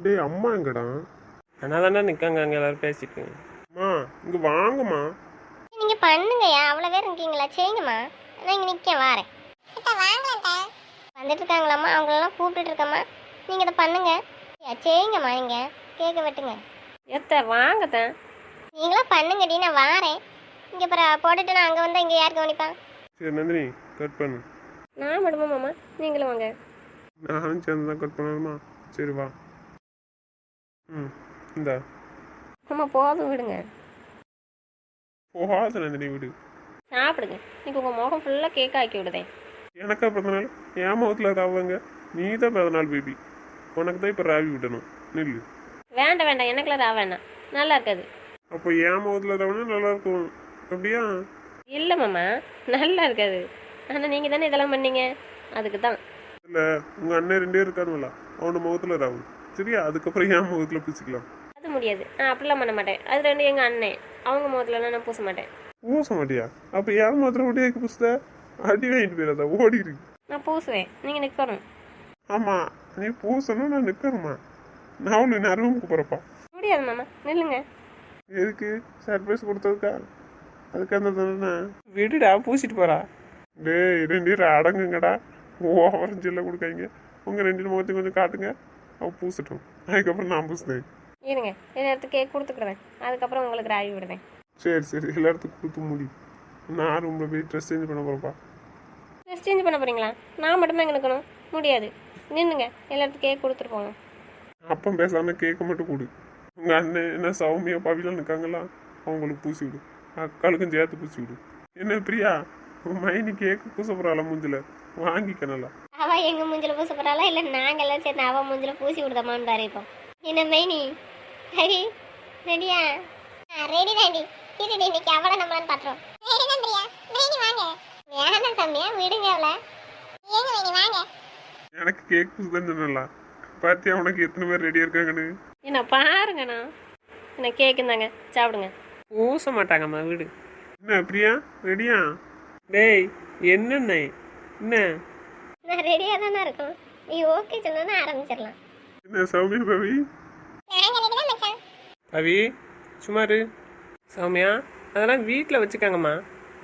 டேய் அம்மா எங்கடா? ஆனால் தானே நிற்காங்க அங்கே எல்லோரும் பேசிட்டு. அம்மா இங்கே வாங்கம்மா. நீங்க பண்ணுங்கய்யா, அவ்வளோ பேர் இருக்கீங்களா? செய்யுங்கம்மா, நான் இங்கே நிற்க வாரேன். வந்துட்டு இருக்காங்களாம்மா, அவங்களெல்லாம் கூப்பிட்டுட்டு இருக்கம்மா. நீங்கள் இதை பண்ணுங்க. செய்யுங்கம்மா, நீங்கள் கேட்க வெட்டுங்க. எத்த வாங்கத்தேன். நீங்களாம் பண்ணுங்கடி, நான் வாரேன். இங்கே அப்புறம் போட்டுட்டு நான் அங்கே வந்தால் இங்கே யார் கவனிப்பான்? சரி நந்தினி கட் பண்ணு. நான் மட்டுமா மாமா? நீங்களும் வாங்க. நானும் சேர்ந்து தான் கட் பண்ணணுமா? சரி வா. இந்தா மாமா போதும் விடுங்க. போகாத நந்தினி விடு. சாப்பிடுங்க. இன்னைக்கு உங்கள் முகம் ஃபுல்லாக கேக் ஆக்கி விடுதேன். எனக்கா பிறந்தநாள்? என் முகத்தில் ராவாங்க. நீ தான் பிறந்தநாள் பேபி. உனக்கு தான் இப்போ ராவி விடணும். நில்லு. வேண்டாம் வேண்டாம், எனக்குலாம் ரா வேண்டாம், நல்லா இருக்காது. அப்போ என் முகத்தில் ராவனா நல்லா இருக்கும் அப்படியா? இல்லை மாமா, நல்லா இருக்காது. ஆனால் நீங்கள் தானே இதெல்லாம் பண்ணீங்க, அதுக்கு தான். இல்லை உங்கள் அண்ணன் ரெண்டே இருக்கானுங்களா, அவனோட முகத்தில் ராவணும் சரியா? அதுக்கப்புறம் என் முகத்தில் பூசிக்கலாம். அது முடியாது, நான் அப்படிலாம் பண்ண மாட்டேன். அது ரெண்டு எங்கள் அண்ணன், அவங்க முகத்துலலாம் நான் பூச மாட்டேன். பூச மாட்டியா? அப்போ என் முகத்தில் மட்டும் பூசுத? அடி வாங்கிட்டு போயிடாத, ஓடிடு. நான் பூசுவேன், நீங்கள் நிற்கணும். ஆமாம் நீ பூசணும், நான் நிற்கணுமா? நான் அவனு நான் ரூமுக்கு போகிறப்பா. முடியாது மாமா, நில்லுங்க. எதுக்கு? சர்ப்ரைஸ் கொடுத்ததுக்கா? அதுக்கு அந்த தானே. விடுடா, பூசிட்டு போகிறா. டேய் ரெண்டு பேரும் அடங்குங்கடா. ஓவரம் ஜில்ல கொடுக்காங்க. உங்கள் ரெண்டு முகத்தையும் கொஞ்சம் காட்டுங்க. அவன் பூசட்டும், அதுக்கப்புறம் நான் பூசுதேன். இருங்க, எல்லாத்துக்கு கேக் கொடுத்துக்கிடுவேன், அதுக்கப்புறம் உங்களுக்கு ராவி விடுவேன். சரி சரி எல்லாத்துக்கும் கொடுத்து முடி. நான் ரூமில் போய் ட்ரெஸ் சேஞ்ச் பண்ண போகிறப்பா. ட்ரெஸ் சேஞ்ச் பண்ண போகிறீங்களா? நான் மட்டும்தான் இங்கே நிற்கணும்? முடியாது, நின்றுங்க. எல்லாத்துக்கும் கேக் கொடுத்துட்டு போங்க. அப்போ பேசாமல் கேட்க மட்டும் கொடு. உங்கள் அண்ணன் என்ன சௌமியா பவிலாம் இருக்காங்களா, அவங்களுக்கு பூசி விடு. அக்காளுக்கும் சேர்த்து பூசி விடு. என்ன பிரியா, உன் மைனி கேக்கு பூச போகிறாளா மூஞ்சில்? வாங்கிக்க நல்லா. அவ எங்க மூஞ்சில பூச போறாளா இல்லை நாங்கள் எல்லாம் சேர்ந்து அவ மூஞ்சில பூசி விடுதமான்னு பாரு. இப்போ என்ன மைனி ரெடி? ரெடியா? ரெடி தாண்டி. இருடி, இன்னைக்கு அவளை நம்மளான்னு பாத்துறோம். வேணாம் சாமியா, விடுங்க அவளை. ஏங்க மைனி வாங்க. எனக்கு கேக் பூசு தான் சொன்னல. பார்த்தியா உனக்கு எத்தனை பேர் ரெடியாக இருக்காங்கன்னு? என்ன பாருங்கண்ணா, என்ன கேக்குந்தாங்க, சாப்பிடுங்க. பூச மாட்டாங்கம்மா, வீடு. என்ன பிரியா ரெடியா? டேய் என்னண்ணே என்ன? நான் ரெடியா தானே இருக்கோம். நீ ஓகே சொன்னா ஆரம்பிச்சிடலாம். என்ன சௌமியா பவி? பவி சுமாரு. சௌமியா அதெல்லாம் வீட்டில் வச்சுக்காங்கம்மா.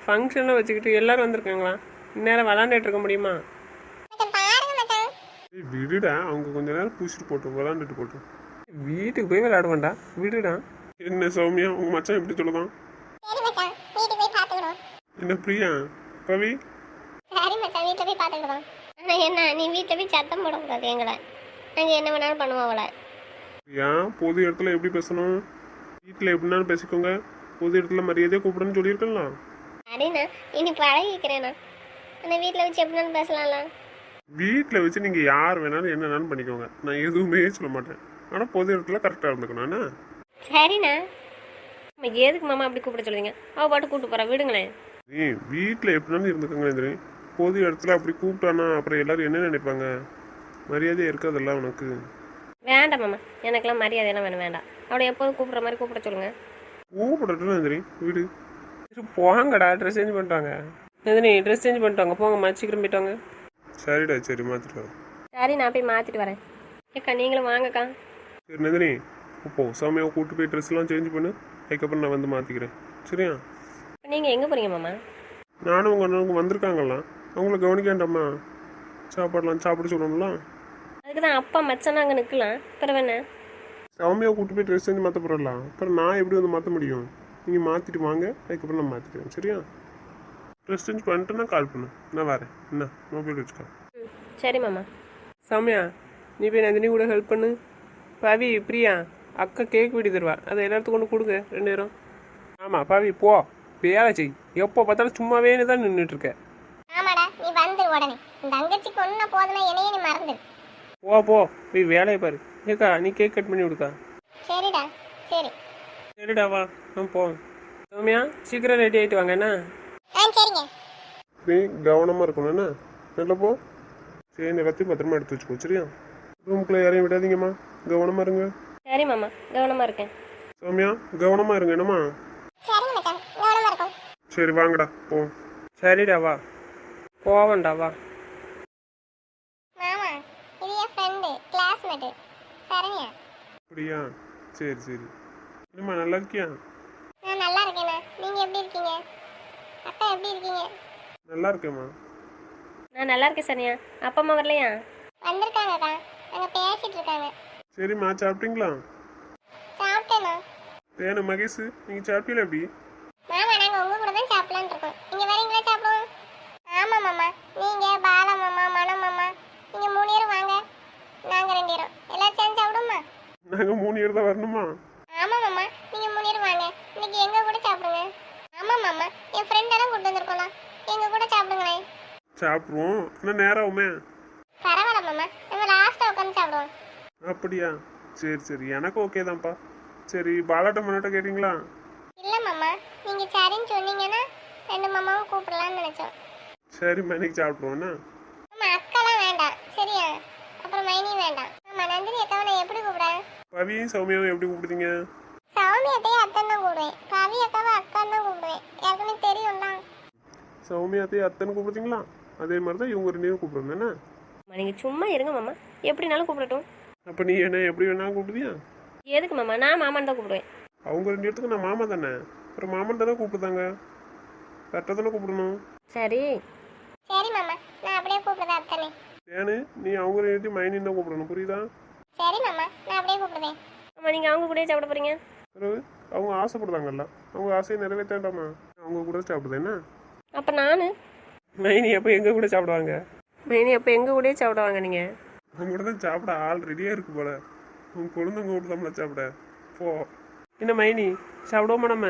ஃபங்க்ஷனில் வச்சுக்கிட்டு எல்லோரும் வந்திருக்காங்களா? இந்நேரம் விளாண்டுட்டு இருக்க முடியுமா? விடுடா, அவங்க கொஞ்ச நேரம் பூசிட்டு போட்டோம், விளாண்டுட்டு போட்டோம். வீட்டுக்கு போய் விளையாடுவேன்டா, விடுடா. என்ன சௌமியா உங்க மச்சான் எப்படி சொல்லுதான்? என்ன பிரியா பவி? சரி மச்சான், வீட்டில் போய் பார்த்துக்கிடுவோம். ஆனால் என்ன, நீ வீட்டில் போய் சத்தம் போடக்கூடாது எங்களை. நாங்கள் என்ன வேணாலும் பண்ணுவோம் அவளை. ஏன் பொது இடத்துல எப்படி பேசணும்? வீட்டில் எப்படினாலும் பேசிக்கோங்க. பொது இடத்துல மரியாதையாக கூப்பிடுன்னு சொல்லியிருக்கலாம். அப்படின்னா இனி பழகிக்கிறேண்ணா. ஆனால் வீட்டில் வச்சு எப்படினாலும் பேசலாம்ல. வீட்டில் வச்சு நீங்கள் யார் வேணாலும் என்னென்னாலும் பண்ணிக்கோங்க, நான் எதுவுமே சொல்ல மாட்டேன். ஆனால் பொது இடத்துல கரெக்டாக இருந்துக்கணும் என்ன? சரிண்ணா. நம்ம எதுக்கு மாமா அப்படி கூப்பிட சொல்லுவீங்க? அவள் பாட்டு கூப்பிட்டு போகிறா, விடுங்களேன். நீ வீட்டில் எப்படினாலும் இருந்துக்கோங்க. தெரியும் பொது இடத்துல அப்படி கூப்பிட்டானா அப்புறம் எல்லாரும் என்ன நினைப்பாங்க? மரியாதையாக இருக்காதல்ல உனக்கு. வேண்டாம் மாமா, எனக்கெல்லாம் மரியாதையெல்லாம் வேணும், வேண்டாம். அவளை எப்போதும் கூப்பிட்ற மாதிரி கூப்பிட சொல்லுங்க. கூப்பிடட்டும் தெரியும் வீடு. சரி போங்கடா, ட்ரெஸ் சேஞ்ச் பண்ணிட்டாங்க. நந்தினி ட்ரெஸ் சேஞ்ச் பண்ணிட்டாங்க, போங்கம்மா, சீக்கிரம் போயிட்டாங்க. சரிடா சரி மாற்றிட்டு வரேன். சரி, நான் போய் மாற்றிட்டு வரேன். ஏக்கா நீங்களும் வாங்கக்கா. சரி நந்தினி இப்போ சௌமியாவை கூப்பிட்டு போய் ட்ரெஸ்லாம் சேஞ்ச் பண்ணு, அதுக்கப்புறம் நான் வந்து மாற்றிக்கிறேன் சரியா? இப்போ நீங்கள் எங்கே போகிறீங்க மாமா? நானும் உங்கள் அண்ணனுக்கு வந்திருக்காங்கல்லாம், அவங்கள கவனிக்க வேண்டாமா? சாப்பாடலாம் சாப்பிட சொல்லணும்ல. அதுக்கு தான் அப்பா மச்சானா அங்கே நிற்கலாம், பிறகு என்ன? சௌமியாவை கூப்பிட்டு போய் ட்ரெஸ் சேஞ்ச் மாற்ற போகிறலாம், அப்புறம் நான் எப்படி வந்து மாற்ற முடியும்? நீங்கள் மாற்றிட்டு வாங்க, அதுக்கப்புறம் நான் மாற்றிக்கிறேன் சரியா? ட்ரெஸ் சேஞ்ச் பண்ணிட்டு நான் கால் பண்ணு, நான் வரேன். என்ன மொபைல் வச்சுக்கோ. ம் சரி மாமா. சௌமியா நீ போய் நந்தினி கூட ஹெல்ப் பண்ணு. பவி பிரியா அக்கா கேக் வெடி தருவா, அதை எல்லாத்துக்கும் கொண்டு கொடுங்க 2 நேரம். ஆமாம் பவி போ, வேலை செய். எப்போ பார்த்தாலும் சும்மாவே தான் நின்றுட்டுருக்க. ஆமாடா, நீ வந்துரு உடனே. இந்த தங்கச்சிக்கு ஒன்றா போதுனா என்னையே நீ மறந்துடு. போ போ போய் வேலையை பாரு. ஏக்கா நீ கேக் கட் பண்ணி விடுக்கா. சரிடா சரி. சரிடா வா நான் போ. சௌமியா சீக்கிரம் ரெடி ஆகிட்டு வாங்க என்ன? சரிங்க. நீ கவனமாக இருக்கணும் என்ன? நல்ல போ. சரி எல்லாத்தையும் பத்திரமா எடுத்து வச்சுக்கோ சரியா? ரூமுக்குள்ளே யாரையும் விடாதீங்கம்மா, கவனமாக இருங்க. சரி மாமா, கவனமாக இருக்கேன். சௌமியா கவனமாக இருங்க என்னம்மா? சரிங்க மச்சான், கவனமா இருக்கும். சரி வாங்கடா போ. சரிடா வா போவண்டா வா. மாமா, இது என் ஃப்ரெண்டு, கிளாஸ்மேட்டு சரண்யா. அப்படியா? சரி சரி. என்னம்மா நல்லா இருக்கியா? நான் நல்லா இருக்கேண்ணா. நீங்கள் எப்படி இருக்கீங்க? அக்கா எப்படி இருக்கீங்க? நல்லா இருக்கேம்மா. நான் நல்லா இருக்கேன் சனியா. அப்பா அம்மா வரலையா? வந்திருக்காங்கக்கா. அங்கே பேசிட்டு இருக்காங்க. சரிம்மா, சாப்பிட்டீங்களா? சாப்பிட்டேண்ணா. தேனு மகேஷ், நீங்கள் சாப்பிட்டீங்களா எப்படி? மாமா நாங்கள் உங்கள் கூட தான் சாப்பிடலான்னு இருக்கோம். நீங்கள் வரீங்களா சாப்பிடுவோம்? ஆமாம் மாமா. நீங்கள் பாலா மாமா, மன மாமா, நீங்கள் 3 பேரும் வாங்க. நாங்கள் 2 பேரும் எல்லாரும் சேர்ந்து சாப்பிடுவோமா? நாங்கள் 3 பேர் தான் வரணுமா? ஆமாம் மாமா. நீங்கள் 3 பேரும் வாங்க. இன்னைக்கு எங்கள் கூட சாப்பிடுங்க. ஆமாம் மாமா. என் ஃப்ரெண்டெல்லாம் கூட்டு வந்திருக்கோம்ல. எங்கள் கூட சாப்பிடுங்களேன். சாப்பிட்ருவோம். இன்னும் நேரம் ஆகுமே. பரவாயில்ல மாமா. நம்ம லாஸ்ட்டாக உட்காந்து சாப்பிடுவோம். அப்படியா? சரி சரி, எனக்கு ஓகே தான்ப்பா. சரி, பாலாட்ட மண்ணாட்ட கேட்டிங்களா? இல்லை மாமா. நீங்கள் சரின்னு சொன்னீங்கன்னா 2 மாமாவும் கூப்பிடலான்னு நினச்சோம். சரிம்மா, இன்னைக்கு சாப்பிட்ருவோண்ணா. மாமா அக்காலாம் வேண்டாம் சரியா? அப்புறம் மைனியும் வேண்டாம். மாமா நந்தினி அக்காவை நான் எப்படி கூப்பிடுறேன்? பவியும் சௌமியாவும் எப்படி கூப்பிடுதீங்க? சௌமியத்தையும் அத்தன் தான் கூப்பிடுவேன். கவி அக்காவை அக்கான்னு தான் கூப்பிடுவேன். ஏற்கனவே தெரியும்ல. சௌமியாத்தையும் அத்தனை கூப்பிடுறீங்களா? அதே மாதிரி தான் இவங்க 2 பேரும் கூப்பிடுறோம் தானே? நீங்கள் சும்மா இருங்க மாமா. எப்படினாலும் கூப்பிடட்டும். அப்போ நீ என்ன எப்படி வேணா கூப்பிடுவியா? எதுக்கு மாமா? நான் மாமான்னு தான் கூப்பிடுவேன். அவங்க 2 இடத்துக்கு நான் மாமா தானே. அப்புறம் மாமன் தானே கூப்பிடுதாங்க. கரெக்டாக தானே கூப்பிடணும். சரி. சரி மாமா. நான் அப்படியே கூப்பிடுறேன் அத்தனை. ஏன்னு நீ அவங்க 2 இடத்தையும் மைனின்னு தான் கூப்பிடணும், புரியுதா? சரி மாமா. நான் அப்படியே கூப்பிடுவேன். ஆமாம், நீங்கள் அவங்க கூடயே சாப்பிட போகிறீங்க? பிறகு அவங்க ஆசைப்படுதாங்கல்ல, அவங்க ஆசையை நிறைவேற்றாண்டாமா? அவங்க கூட சாப்பிடுது என்ன? அப்போ நான் மைனி அப்போ எங்கள் கூட சாப்பிடுவாங்க. மைனி அப்போ எங்கள் கூடயே சாப்பிடுவாங்க நீங்கள். அவங்க கூட தான் சாப்பிட ஆள் ரெடியாக இருக்கு போல. உங்க குழந்தைங்க கூட தான் சாப்பிட போ. என்ன மைனி சாப்பிடுவோமா நம்ம?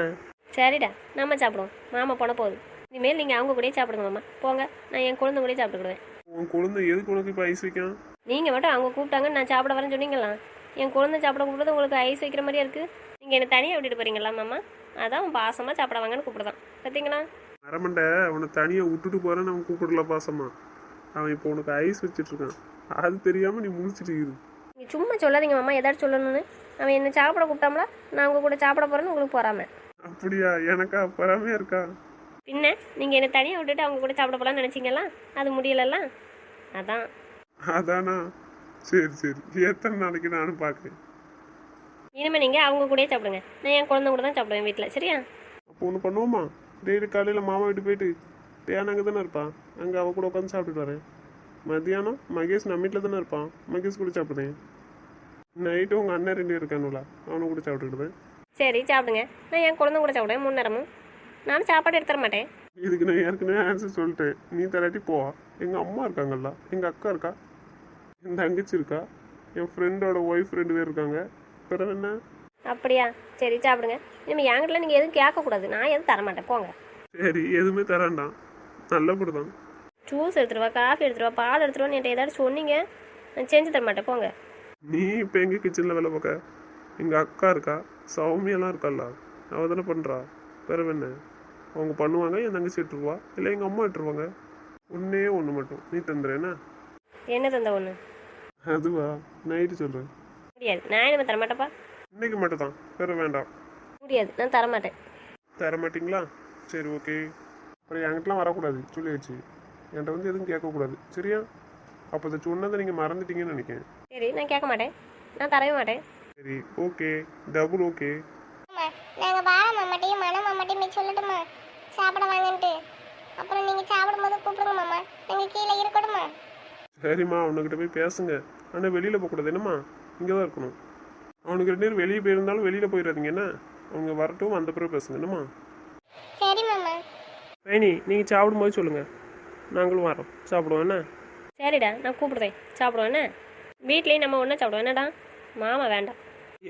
சரிடா, நம்ம சாப்பிடுவோம். மாமா போன போகுது. இனிமேல் நீங்கள் அவங்க கூடயே சாப்பிடுங்க மாமா. போங்க, நான் என் குழந்தை கூடயே சாப்பிட்டுக்கிடுவேன். உன் குழந்தை எதுக்கு உனக்கு இப்போ ஐஸ் வைக்கும்? நீங்கள் மட்டும் அவங்க கூப்பிட்டாங்கன்னு நான் சாப்பிட வரேன்னு சொன்னீங்களா? என் குழந்தை சாப்பிட கூப்பிடுறது உங்களுக்கு ஐஸ் வைக்கிற மாதிரியா இருக்குது? நீங்கள் என்னை தனியாக விட்டுட்டு போகிறீங்களா மாமா? அதான் உன் பாசமாக சாப்பிட வாங்கன்னு கூப்பிடுதான். பார்த்தீங்களா? மரமண்டை அவனை தனியாக விட்டுட்டு போறேன்னு அவன் கூப்பிடல பாசமா. அவன் இப்போ உனக்கு ஐஸ் வச்சுட்டு இருக்கான். அது தெரியாம நீ முழிச்சிட்டு இரு. நீங்கள் சும்மா சொல்லாதீங்க மாமா. ஏதாச்சும் சொல்லணும்னு. அவன் என்னை சாப்பிட கூப்பிட்டாங்களா? நான் உங்கள் கூட சாப்பிட போகிறேன்னு உங்களுக்கு போறாம. அப்படியா? எனக்கா பொறாமையா இருக்கா? பின்ன நீங்கள் என்னை தனியாக விட்டுட்டு அவங்க கூட சாப்பிட போகலான்னு நினச்சிங்களா? அது முடியலல்ல. அதான். அதானா? சரி சரி, எத்தனை நாளைக்கு நானும் பார்க்குறேன். இனிமேல் நீங்கள் அவங்க கூடயே சாப்பிடுங்க. நான் என் குழந்தை கூட தான் சாப்பிடுவேன் வீட்டில். சரியா? அப்போ ஒன்று பண்ணுவோமா? டெய்லி காலையில் மாமா வீட்டு போயிட்டு தேன் அங்கே தானே இருப்பான், அங்கே அவ கூட உட்காந்து சாப்பிட்டுட்டு வரேன். மத்தியானம் மகேஷ் நம்ம வீட்டில் தானே இருப்பான், மகேஷ் கூட சாப்பிடுவேன். நைட்டு உங்கள் அண்ணன் 2 இருக்கானுல, அவனை கூட சாப்பிட்டுக்கிடுவேன். சரி சாப்பிடுங்க. நான் என் குழந்தை கூட சாப்பிடுவேன் 3 நேரமும். நானும் சாப்பாடு எடுத்துட மாட்டேன். இதுக்கு நான் ஏற்கனவே ஆன்சர் சொல்லிட்டேன். நீ தராட்டி போ. எங்கள் அம்மா இருக்காங்கல்ல, எங்கள் அக்கா இருக்கா, என் தங்கச்சி இருக்கா, என் ஃப்ரெண்டோட ஒய்ஃப் 2 பேர் இருக்காங்க. பிறகு என்ன? அப்படியா? சரி சாப்பிடுங்க. இனிமேல் என்கிட்ட நீங்கள் எதுவும் கேட்கக்கூடாது. நான் எதுவும் தரமாட்டேன். போங்க. சரி, எதுவுமே தரான்டான். நல்லபடிதான். ஜூஸ் எடுத்துருவா, காஃபி எடுத்துருவா, பால் எடுத்துருவான்னு என்கிட்ட ஏதாச்சும் சொன்னீங்க, நான் செஞ்சு தர மாட்டேன். போங்க. நீ இப்போ எங்கள் கிச்சனில் வேலை பார்க்க? எங்கள் அக்கா இருக்கா, சௌமியெல்லாம் இருக்கால்ல, அவள் தானே பண்ணுறா. பிறகு என்ன? அவங்க பண்ணுவாங்க, என் தங்கச்சி இட்டுருவா, இல்லை எங்கள் அம்மா இட்டுருவாங்க. ஒன்றே ஒன்று மட்டும் நீ தந்துடுறேன்னா? என்ன தந்த ஒன்று? அதுவா? நைட்டு சொல்கிறேன். முடியாது. நான் இனிமேல் தரமாட்டேப்பா. இன்னைக்கு மட்டும் தான், வேறு வேண்டாம். முடியாது, நான் தரமாட்டேன். தர மாட்டிங்களா? சரி ஓகே. அப்புறம் என்கிட்டலாம் வரக்கூடாது சொல்லியாச்சு. என்கிட்ட வந்து எதுவும் கேட்கக்கூடாது, சரியா? அப்போ இதை சொன்னதை நீங்கள் மறந்துட்டீங்கன்னு நினைக்கிறேன். சரி, நான் கேட்க மாட்டேன். நான் தரவே மாட்டேன். சரி ஓகே, டபுள் ஓகே. ஆமா. நாங்கள் பாலா மாமாட்டையும் மன மாமாட்டையும் போய் சொல்லட்டுமா சாப்பிட வாங்கன்ட்டு? அப்புறம் நீங்கள் சாப்பிடும்போது கூப்பிடுங்க மாமா. நாங்கள் கீழே இருக்கட்டுமா? சரிம்மா, அவனுக்கிட்ட போய் பேசுங்க. ஆனால் வெளியில் போகக்கூடாது என்னம்மா, இங்கே தான் இருக்கணும். அவனுக்கு 2 பேரும் வெளியே போயிருந்தாலும் வெளியில் போயிடாதீங்க என்ன. அவங்க வரட்டும், வந்த பிறகு பேசுங்க என்னம்மா. சரி மாமா. மைனி நீங்கள் சாப்பிடும்போது சொல்லுங்கள், நாங்களும் வரோம், சாப்பிடுவோம் என்ன. சரிடா, நான் கூப்பிடுறேன். சாப்பிடுவோம் என்ன? வீட்லேயும் நம்ம ஒன்றா சாப்பிடுவோம் என்னடா? மாமா வேண்டாம்.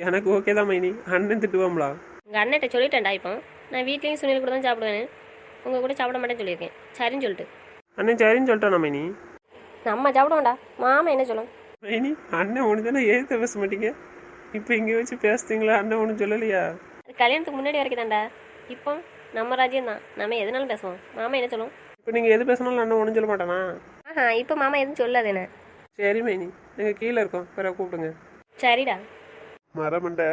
எனக்கு ஓகே தான் மைனி. அண்ணன் திட்டுவாங்களா? உங்கள் அண்ணன்ட்ட சொல்லிட்டேன்டா. இப்போ நான் வீட்லேயும் சுனில் கூட தான் சாப்பிடுவேன்னு. உங்கள் கூட சாப்பிட மாட்டேன்னு சொல்லியிருக்கேன். சரின்னு சொல்லிட்டு. அண்ணன் சரின்னு சொல்லிட்டானா மைனி? நம்ம சாப்பிடுவோம்டா. மாமா என்ன சொல்லும்? மைனி அண்ணன் ஒன்று தானே ஏற்ற பேச மாட்டீங்க. இப்போ இங்கே வச்சு பேசுறீங்களா? அண்ணன் ஒன்றும் சொல்லலையா? அது கல்யாணத்துக்கு முன்னாடி வரைக்கும் தான்டா. இப்போ நம்ம ராஜ்யம் தான். நம்ம எதுனாலும் பேசுவோம். மாமா என்ன சொல்லும்? இப்போ நீங்கள் எது பேசினாலும் அண்ணன் ஒன்றும் சொல்ல மாட்டானா? ஆஹா, இப்போ மாமா எதுவும் சொல்லாது என்ன. சரி மைனி, நீங்கள் கீழே இருக்கோம், பிறகு கூப்பிடுங்க. சரிடா. மரமண்டை,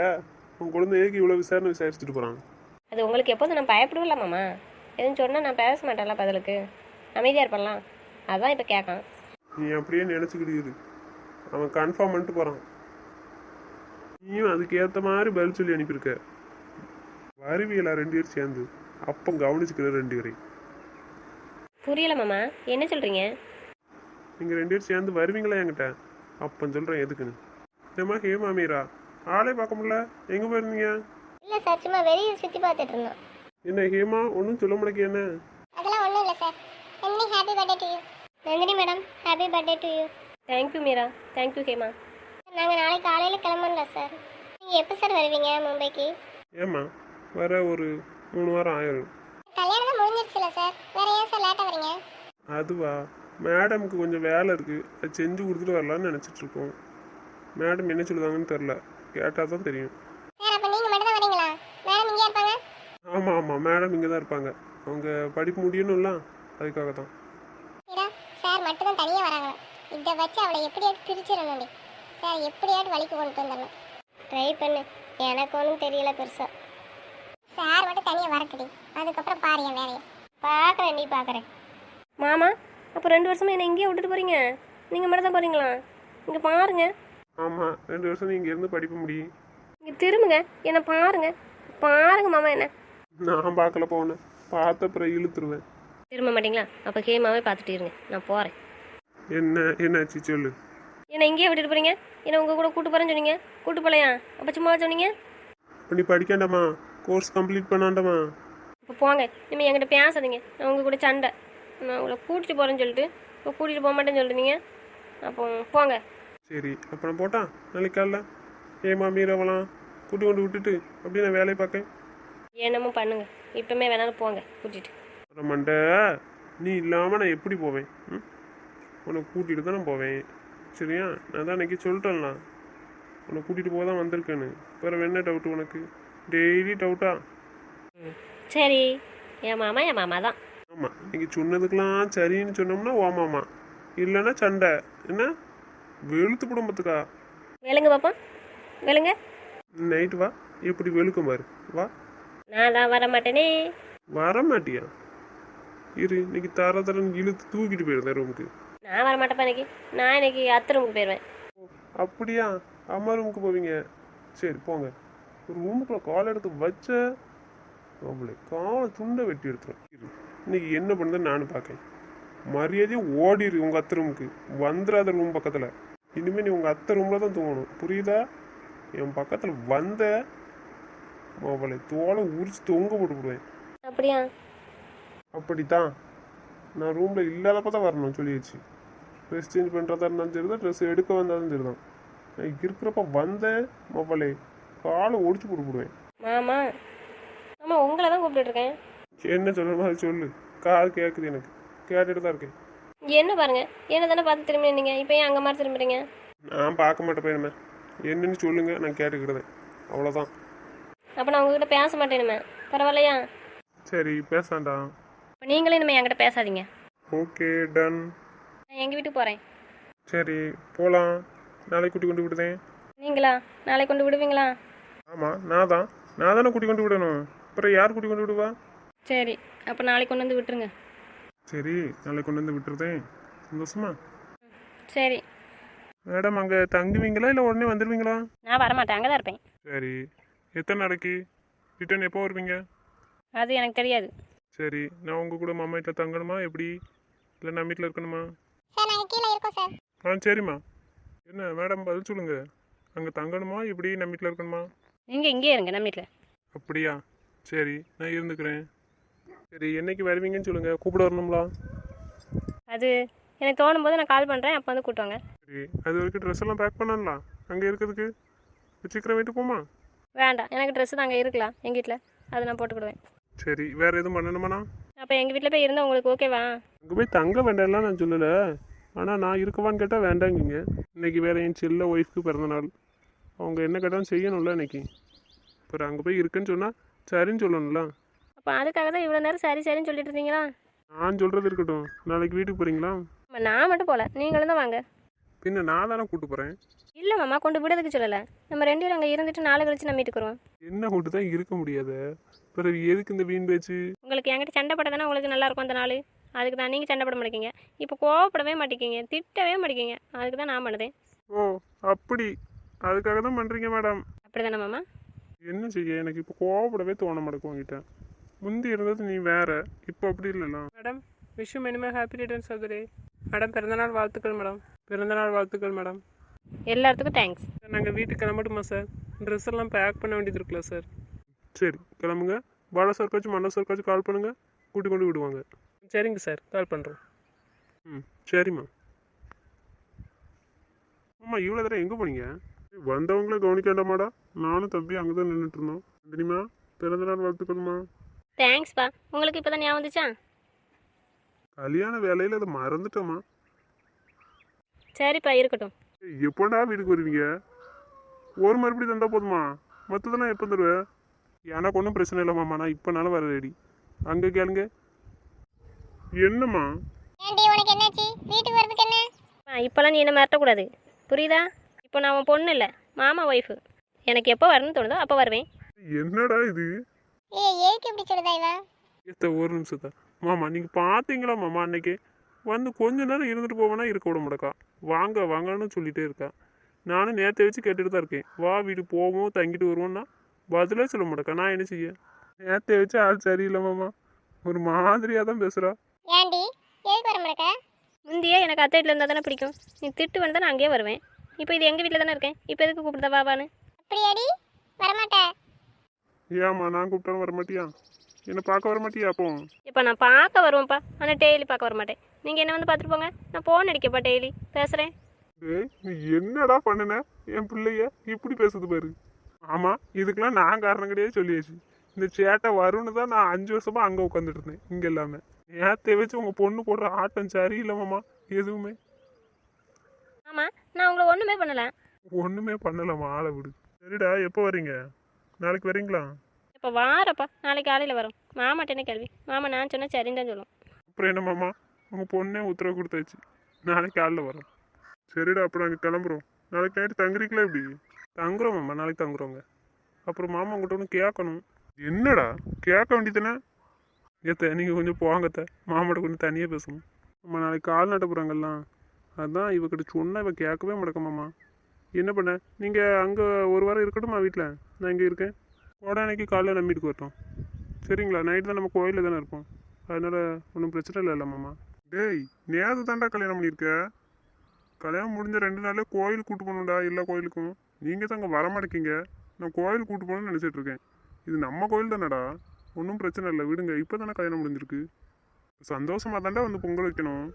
உன் குழந்தைக்கு இவ்வளோ விசாரணை விசாரிச்சுட்டு போகிறான். அது உங்களுக்கு எப்போதும் நான் பயப்படுவில்ல மாமா. எதுவும் சொன்னால் நான் பேச மாட்டேன்ல பதிலுக்கு. அமைதியாக இருப்பேன்லாம். அதான் இப்போ கேட்கான். நீ அப்படியே நினச்சிக்கிட்டு இரு. அவன் கன்ஃபார்ம் பண்ணிட்டு போகிறான். நீயும் அதுக்கு ஏற்ற மாதிரி பதில் சொல்லி அனுப்பியிருக்க. வருவியலா 2 பேரும் சேர்ந்து? அப்போ கவனிச்சுக்கிற 2 பேரையும். புரியல மாமா, என்ன சொல்கிறீங்க? நீங்கள் 2 பேரும் சேர்ந்து வருவீங்களா என்கிட்ட? அப்போ சொல்கிறேன் எதுக்குன்னு. ஏம்மா ஹேமா மீரா, ஆளே பார்க்க முடியல, எங்கே போயிருந்தீங்க? இல்லை சார், சும்மா வெளியே சுற்றி பார்த்துட்டு இருந்தோம். என்ன ஹேமா, ஒன்றும் சொல்ல முடியாது என்ன? அதெல்லாம் ஒன்றும் இல்லை sir. Nandini, happy birthday to you. Nandini madam, happy birthday to you. Thank you Meera. Thank you Hema. நாங்கள் நாளைக்கு காலையில் கிளம்புறோம் சார். நீங்கள் எப்போ சார் வருவீங்க மும்பைக்கு? ஏம்மா வர ஒரு 3 வாரம் ஆயிரும். கல்யாணம் தான் முடிஞ்சிருச்சுல சார், வேற ஏன் சார் லேட்டாக வரீங்க? அதுவா, மேடமுக்கு கொஞ்சம் வேலை இருக்குது, அது செஞ்சு கொடுத்துட்டு வரலான்னு நினச்சிட்ருக்கோம். மேடம் என்ன சொல்லுவாங்கன்னு தெரில, கேட்டால் தான் தெரியும். சார் அப்போ நீங்கள் மட்டும் தான் வரீங்களா? மேடம் இங்கே இருப்பாங்க? ஆமாம் ஆமாம், மேடம் இங்கே தான் இருப்பாங்க. அவங்க படிப்பு முடியணும்ல, அதுக்காக தான். மீரா, சார் மட்டும் தான் தனியாக வராங்க. இதை வச்சு அவளை எப்படியாவது பிரிச்சிடணும் சார். எப்படியாவது வழிக்கு கொண்டு வந்துடணும். ட்ரை பண்ணு, எனக்கு ஒன்றும் தெரியல பெருசாக. சார் மட்டும் தனியாக வரட்டுடி, அதுக்கப்புறம் பாரு என் வேலையை. பார்க்குறேன், நீ பார்க்குறேன். மாமா, அப்போ 2 வருஷமா என்னை இங்கேயே விட்டுட்டு போகிறீங்க? நீங்கள் மட்டும் தான் போகிறீங்களா? இங்கே பாருங்க. ஆமாம், 2 வருஷம் நீங்கள் இருந்து படிப்பு முடியும். இங்கே திரும்புங்க, என்னை பாருங்க. பாருங்க மாமா என்ன. நான் பார்க்கல, போனேன் பார்த்த அப்புறம் இழுத்துருவேன். திரும்ப மாட்டிங்களா? அப்போ ஹேமாவே பார்த்துட்டு இருங்க, நான் போகிறேன். என்னாச்சு சொல்லு. என்னை இங்கேயே விட்டுட்டு போகிறீங்க? என்னை உங்கள் கூட கூட்டு போகிறேன்னு சொன்னீங்க, கூட்டு போகலையா? அப்போ சும்மா சொன்னீங்க. இப்போ நீ படிக்காண்டாமா, கோர்ஸ் கம்ப்ளீட் பண்ணாண்டாமா? இப்போ போங்க, இனிமேல் என்கிட்ட பேசாதீங்க. நான் உங்கள் கூட சண்டை. நான் உங்களை கூட்டிகிட்டு போகிறேன்னு சொல்லிட்டு இப்போ கூட்டிகிட்டு போக மாட்டேன்னு சொல்லிட்டீங்க. அப்போ போங்க. சரி, அப்புறம் போட்டான் நாளைக்கு காலைல ஏமா மீறவலாம் கூட்டி கொண்டு விட்டுட்டு அப்படியே நான் வேலையை பார்க்கேன். என்னமோ பண்ணுங்க, இப்போமே வேணாலும் போங்க கூட்டிகிட்டு. அப்புறம் மண்டை, நீ இல்லாமல் நான் எப்படி போவேன்? உன்னை கூட்டிகிட்டு தான் நான் போவேன். சரியா, நான் தான் அன்றைக்கி சொல்லிட்டேன்ல, உன்னை கூட்டிகிட்டு போக தான் வந்திருக்கேன்னு. பிறகு என்ன டவுட்டு உனக்கு? டெய்லி டவுட்டா? சரி, என் மாமா தான். ஆமாம், நீங்கள் சொன்னதுக்கெல்லாம் சரின்னு சொன்னோம்னா ஓமாமா, இல்லைன்னா சண்டை. என்ன வெளுத்து குடும்பத்துக்கா? வெளுங்க பாப்போம், வெளுங்க. நைட்டு வா, எப்படி வெளுக்கும் பாரு. வா. நான் தான் வர மாட்டேனே. வர மாட்டியா? இரு, இன்னைக்கு தரன்னு இழுத்து தூக்கிட்டு போயிருந்தேன் ரூமுக்கு. நான் வர மாட்டேப்பா இன்னைக்கு. நான் இன்னைக்கு அத்தை ரூமுக்கு போயிடுவேன். அப்படியா? அம்மா ரூமுக்கு போவீங்க? சரி போங்க. ரூமுக்குள்ள கால் எடுத்து வச்ச அவளை காலை துண்டை வெட்டி எடுத்துரும். இரு, இன்னைக்கு என்ன பண்ணுறதுன்னு நானும் பார்க்கேன். மரியாதையும் ஓடிடு உங்கள் அத்தை ரூமுக்கு, வந்துடாத ரூம் பக்கத்தில். இனிமேல் நீ உங்கள் அத்தை ரூமில் தான் தூங்கணும், புரியுதா? என் பக்கத்தில் வந்த அவளை தோலை உரிச்சு தொங்க போட்டு விடுவேன். அப்படியா? அப்படித்தான், நான் ரூமில் இல்லாதப்ப தான் வரணும் சொல்லிடுச்சு. ட்ரெஸ் சேஞ்ச் பண்ணுறதா இருந்தாலும் சரி தான், ட்ரெஸ் எடுக்க வந்தாலும் சரி தான். நான் இருக்கிறப்ப வந்தேன் அவளை காலை ஒடிச்சு போட்டு விடுவேன். மாமா, ஆமாம் உங்களை தான் கூப்பிட்டுருக்கேன். என்ன சொல்லணுமோ அது சொல்லு, காது கேட்குது எனக்கு, கேட்டுட்டு தான் இருக்கேன். என்ன பாருங்க, என்ன தானே பார்த்து திரும்பி நீங்கள் இப்போ ஏன் அங்கே மாதிரி திரும்புறீங்க? நான் பார்க்க மாட்டேன் பையனுமே, என்னன்னு சொல்லுங்க, நான் கேட்டுக்கிட்டேன், அவ்வளோதான். அப்போ நான் உங்ககிட்ட பேச மாட்டேனுமே, பரவாயில்லையா? சரி பேசாண்டா. இப்போ நீங்களும் இனிமேல் என்கிட்ட பேசாதீங்க. Okay done. நான் எங்கள் வீட்டுக்கு போகிறேன். சரி போகலாம், நாளைக்கு கூட்டி கொண்டு விடுதேன். நீங்களா நாளைக்கு கொண்டு விடுவீங்களா? ஆமாம், நான் தானே கூட்டி கொண்டு விடணும், அப்புறம் யார் கூட்டி கொண்டு விடுவா? சரி, அப்போ நாளைக்கு கொண்டு வந்து விட்டுருங்க. சரி, நாளைக்கு கொண்டு வந்து விட்டுருதேன். சந்தோஷமா? சரி மேடம், அங்கே தங்குவீங்களா இல்லை உடனே வந்துடுவீங்களா? நான் வரமாட்டேன், அங்கே தான் இருப்பேன். சரி, எத்தனை நாளைக்கு? ரிட்டர்ன் எப்போ வருவீங்க? அது எனக்கு தெரியாது. சரி, நான் உங்கள் கூட மாமா வீட்டில் தங்கணுமா எப்படி, இல்லை நான் வீட்டில் இருக்கணுமா? சார் நாங்கள் கீழே இருக்கோம் சார். சரிம்மா. என்ன மேடம் பதில் சொல்லுங்க, அங்கே தங்கணுமா எப்படி, நம்ம வீட்டில் இருக்கணுமா? நீங்கள் இங்கேயே இருங்க நம்ம வீட்டில். அப்படியா? சரி, நான் இருந்துக்கிறேன். சரி, என்னைக்கு வருவீங்கன்னு சொல்லுங்கள், கூப்பிட வரணுங்களா? அது எனக்கு தோணும் போது நான் கால் பண்ணுறேன், அப்போ வந்து கூட்டுவாங்க. சரி, அது வரைக்கும் ட்ரெஸ் எல்லாம் பேக் பண்ணலாம் அங்கே இருக்கிறதுக்கு. சீக்கிரம் வீட்டுக்கு போமா? வேண்டாம், எனக்கு ட்ரெஸ்ஸு தான் அங்கே இருக்கலாம் எங்கள் வீட்டில், அதை நான் போட்டுக்கிடுவேன். சரி, வேறு எதுவும் பண்ணணுமாண்ணா? அப்போ எங்கள் வீட்டில் போய் இருந்தால் உங்களுக்கு ஓகேவா? அங்கே போய் தங்க வேண்டாம்லாம் நான் சொல்லலை, ஆனால் நான் இருக்கவான்னு கேட்டால் வேண்டாங்கிங்க. இன்றைக்கி வேறு என் செல்ல ஒய்ஃப்க்கு பிறந்தநாள், அவங்க என்ன கேட்டாலும் செய்யணும்ல இன்னைக்கு. அப்புறம் அங்கே போய் இருக்குன்னு சொன்னால் சரின்னு சொல்லணும்ல. அப்போ அதுக்காக தான் இவ்வளோ நேரம் சரி சரின்னு சொல்லிட்டு இருந்தீங்களா? நான் சொல்கிறது இருக்கட்டும், நாளைக்கு வீட்டுக்கு போகிறீங்களா? நான் மட்டும் போகல, நீங்களும் தான் வாங்க. பின்ன நான் தானே கூப்பிட்டு போகிறேன். இல்லை மாமா, கொண்டு விடுறதுக்கு சொல்லலை. நம்ம 2 பேரும் அங்கே இருந்துட்டு நாளை கழிச்சு நம்ம வீட்டுக்கு வருவோம். என்ன கூட்டு தான் இருக்க முடியாத, பிறகு எதுக்கு இந்த வீண் பேச்சு? உங்களுக்கு என்கிட்ட சண்டை போட தானே உங்களுக்கு நல்லாயிருக்கும் அந்த நாள். அதுக்கு தான் நீங்கள் சண்டை போட மாட்டேங்க, இப்போ கோவப்படவே மாட்டேங்கிங்க, திட்டவே மாட்டேங்கிங்க. அதுக்கு தான் நான் பண்ணுதேன். ஓ அப்படி, அதுக்காக தான் பண்ணுறீங்க மேடம். அப்படி தானே மாமா? என்ன செய்ய, எனக்கு இப்போ கோவப்படவே தோண மாட்டேங்க உங்ககிட்ட. முந்தி இருந்தது நீ வேற, இப்போ அப்படி இல்லைல்ல. Madam wish many more happy returns of the day. Madam பிறந்தநாள் வாழ்த்துக்கள் மேடம். பிறந்தநாள் வாழ்த்துக்கள் மேடம். எல்லாத்துக்கும் தேங்க்ஸ். சார் நாங்கள் வீட்டுக்கு கிளம்பட்டுமா சார்? ட்ரெஸ் எல்லாம் பேக் பண்ண வேண்டியது இருக்குல்ல சார்? சரி கிளம்புங்க. பாலா சார்க்காச்சும் மன்ன சார்க்காச்சும் கால் பண்ணுங்க, கூட்டி கொண்டு விடுவாங்க. சரிங்க சார், கால் பண்ணுறோம். ம் சரிம்மா. ஆமாம் இவ்வளோ தடவை எங்கே போனீங்க? வந்தவங்களே கவனிக்காண்டாமாடா. நானும் தம்பி அங்கே தான் நின்றுட்டு இருந்தோம். தெரியுமா? பிறந்தநாள் வாழ்த்துக்கள்மா. தேங்க்ஸ்ப்பா. உங்களுக்கு இப்போ தான் ஞாபகம் வந்துச்சா? கல்யாண வேலையில் அதை மறந்துட்டோமா. சரிப்பா இருக்கட்டும். எப்போடா வீட்டுக்கு வருவீங்க? ஒரு மறுபடி தந்தா போதுமா? மற்றதெல்லாம் எப்போ தருவேன்? எனக்கு ஒன்றும் பிரச்சனை இல்லைம்மாம்மா, நான் இப்போனாலும் வர ரெடி. அங்கே கேளுங்க. என்னம்மா? ஏன்டி உனக்கு என்னாச்சு? வீட்டுக்கு வரதுக்கு என்ன? இப்போல்லாம் நீ என்ன மிரட்டக்கூடாது, புரியுதா? இப்போ நான் உன் பொண்ணு இல்லை, மாமா ஒய்ஃபு. எனக்கு எப்போ வரணும்னு தோணுதோ அப்போ வருவேன். என்னடா இது? எதுக்கு இப்படி சொல்லுதா இவ? ஏத்த ஒரு நிமிஷத்தா. மாமா நீங்கள் பார்த்தீங்களா மாமா? அன்னைக்கு வந்து கொஞ்ச நேரம் இருந்துட்டு போவேனா இருக்க விட மாட்டேக்கா. வாங்க வாங்கன்னு சொல்லிட்டே இருக்கா. நானும் நேற்று வச்சு கேட்டுட்டு தான் இருக்கேன். வா வீட்டுக்கு போவோம் தங்கிட்டு வருவோம்னா பதிலே சொல்ல மாட்டேக்கா. நான் என்ன செய்ய? நேற்று வச்சு ஆள் சரியில்லை மாமா, ஒரு மாதிரியாக தான் பேசுகிறா. ஏன்டி எதுக்கு வர மாட்டேக்க? முந்தையே எனக்கு அத்தை வீட்டில் இருந்தால் தானே பிடிக்கும். நீ திட்டு வந்து நான் அங்கேயே வருவேன். இப்போ இது எங்கள் வீட்டில் தானே இருக்கேன். இப்போ எதுக்கு கூப்பிடுதா வாவான்னு? அப்படியாடி? வரமாட்டேன். ஏம்மா நான் கூப்பிட்டாலும் வர மாட்டியா? என்னை பார்க்க வர மாட்டியா? அப்போ இப்போ நான் பார்க்க வருவேன்ப்பா, ஆனால் டெய்லி பார்க்க வர மாட்டேன். நீங்கள் என்ன வந்து பார்த்துட்டு போங்க, நான் ஃபோன் அடிக்கப்பா டெய்லி பேசுகிறேன். டேய் நீ என்னடா பண்ணுன? என் பிள்ளைய இப்படி பேசுது பாரு. ஆமாம் இதுக்கெல்லாம் நான் காரணம் கிடையாது சொல்லியாச்சு. இந்த சேட்டை வரும்னு தான் நான் 5 வருஷமா அங்கே உட்காந்துட்டு இருந்தேன். இங்கே எல்லாமே நேற்றை வச்சு உங்கள் பொண்ணு போடுற ஆட்டம் சரியில்லைம்மாம்மா. எதுவுமே ஆமாம், நான் உங்களை ஒன்றுமே பண்ணலை. ஒன்றுமே பண்ணலம்மா, ஆளை விடு. சரிடா எப்போ வரீங்க? நாளைக்கு வரீங்களா? இப்போ வாரப்பா, நாளைக்கு காலையில் வரோம். மாமாட்ட என்ன கேள்வி? மாமா நான் சொன்னால் சரின்னு தான் சொல்லும். அப்புறம் என்னம்மாம்மா, உங்கள் பொண்ணே உத்தரவு கொடுத்தாச்சு. நாளைக்கு காலைல வரோம். சரிடா அப்போ நாங்கள் கிளம்புறோம். நாளைக்கு நைட்டு தங்குறீங்களா எப்படி? தங்குறோம் மாமா, நாளைக்கு தங்குறோங்க. அப்புறம் மாமா உங்கள்கிட்ட ஒன்று கேட்கணும். என்னடா கேட்க வேண்டியதானே? ஏத்த நீங்கள் கொஞ்சம் போங்கத்த, மாமாட்ட கொஞ்சம் தனியாக பேசணும். அம்மா நாளைக்கு கால் நட்ட போகிறாங்கல்லாம், அதான் இவக்கிட்ட சொன்னால் இவ கேட்கவே மாட்டேக்கம்மாம்மா. என்ன பண்ண? நீங்கள் அங்கே ஒரு வாரம் இருக்கட்டும்மா வீட்டில், நான் இங்கே இருக்கேன். உடனேக்கு காலையில் நம்ம வீட்டுக்கு வரட்டும். சரிங்களா? நைட்டு தான் நம்ம கோயிலில் தானே இருப்போம், அதனால் ஒன்றும் பிரச்சனை இல்லை மாமா. டேய் நேற்று தாண்டா கல்யாணம் பண்ணியிருக்க. கல்யாணம் முடிஞ்ச 2 நாள்லேயே கோயிலுக்கு கூட்டு போகணும்டா. எல்லா கோயிலுக்கும் நீங்கள் தான் அங்கே வரமாட்டேங்கிங்க. நான் கோயிலுக்கு கூட்டு போகணும்னு நினச்சிட்டு இருக்கேன். இது நம்ம கோயில் தானடா, ஒன்றும் பிரச்சனை இல்லை விடுங்க. இப்போ தானே கல்யாணம் முடிஞ்சிருக்கு, சந்தோஷமாக தாண்டா வந்து பொங்கல் வைக்கணும்.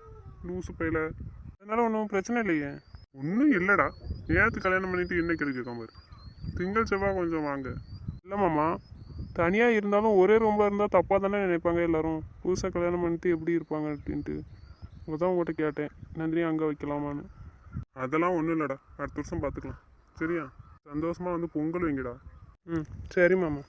லூசு பையில, அதனால ஒன்றும் பிரச்சனை இல்லையே. ஒன்றும் இல்லைடா, நேற்று கல்யாணம் பண்ணிட்டு என்ன கிடைக்கும் பாரு. திங்கள் செவ்வாய் கொஞ்சம் வாங்க. இல்லைம்மாம்மா தனியாக இருந்தாலும் ஒரே ரூமில் இருந்தால் தப்பாக தானே நினைப்பாங்க எல்லாரும். புதுசாக கல்யாணம் பண்ணிட்டு எப்படி இருப்பாங்க அப்படின்ட்டு அதான் உங்கள்கிட்ட கேட்டேன். நந்தினி அங்கே வைக்கலாமான்னு. அதெல்லாம் ஒன்றும் இல்லைடா, அடுத்த வருஷம் பார்த்துக்கலாம். சரியா? சந்தோஷமாக வந்து பொங்கல் வைங்கடா. ம் சரி மாமா.